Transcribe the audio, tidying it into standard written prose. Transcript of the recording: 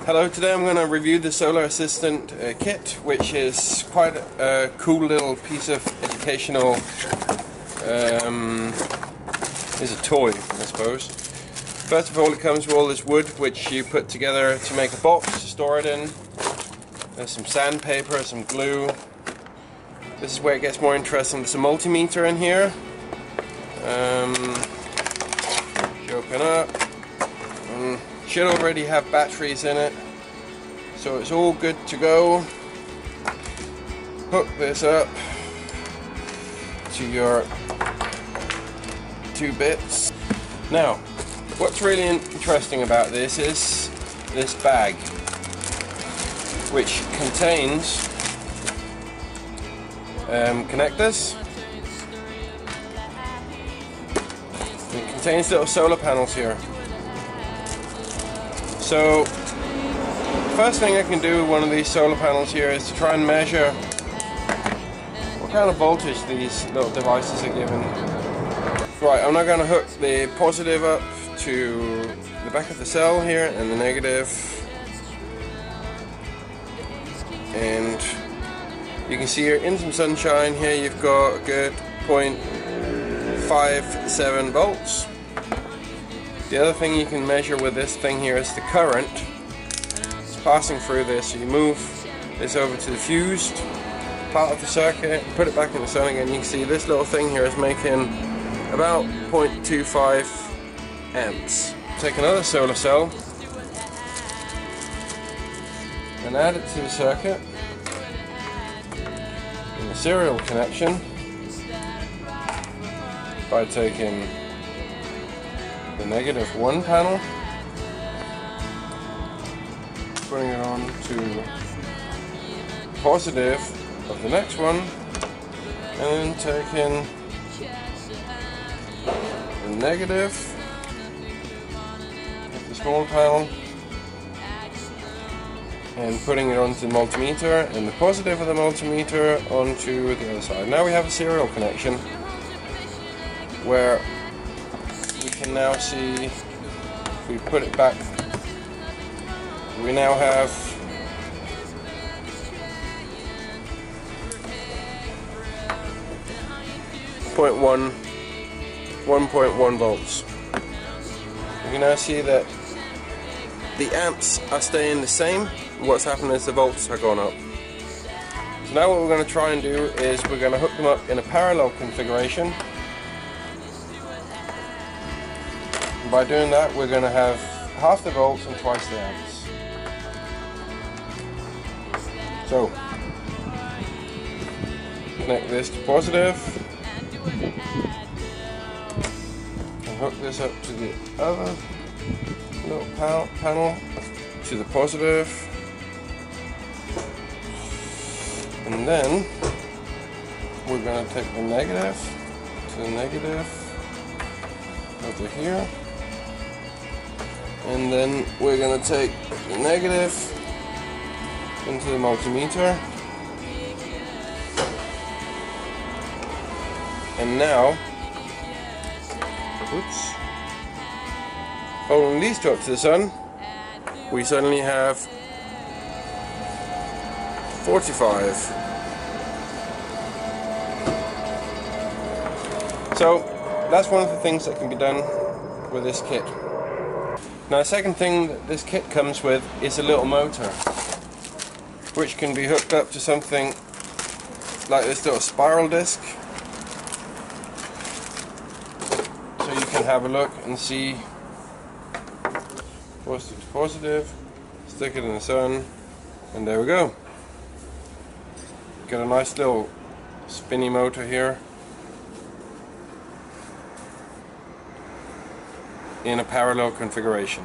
Hello, today I'm going to review the Solar Assistant kit, which is quite a cool little piece of educational, is a toy, I suppose. First of all, it comes with all this wood which you put together to make a box to store it in. There's some sandpaper, some glue. This is where it gets more interesting. There's a multimeter in here. You open up. Should already have batteries in it, so it's all good to go. Hook this up to your two bits. Now, what's really interesting about this is this bag, which contains connectors. It contains little solar panels here. So, first thing I can do with one of these solar panels here is to try and measure what kind of voltage these little devices are given. Right, I'm now going to hook the positive up to the back of the cell here and the negative. And you can see here in some sunshine here you've got a good 0.57 volts. The other thing you can measure with this thing here is the current. It's passing through this, so you move this over to the fused part of the circuit, put it back in the sun again. You can see this little thing here is making about 0.25 amps. Take another solar cell and add it to the circuit in a serial connection by taking the -1 panel, putting it on to positive of the next one, and then taking the negative of the small panel and putting it onto the multimeter, and the positive of the multimeter onto the other side. Now we have a serial connection where we can now see, if we put it back, we now have .1 1.1 volts. You can now see that the amps are staying the same. What's happened is the volts are gone up. So now what we're going to try and do is we're going to hook them up in a parallel configuration. By doing that, we're going to have half the volts and twice the amps. So, connect this to positive, and hook this up to the other little panel to the positive, and then we're going to take the negative to the negative over here. And then we're going to take the negative into the multimeter. And now, oops, holding these two up to the sun, we suddenly have 45. So that's one of the things that can be done with this kit. Now, the second thing that this kit comes with is a little motor, which can be hooked up to something like this little spiral disc, so you can have a look and see positive to positive, stick it in the sun, and there we go. Got a nice little spinny motor here in a parallel configuration.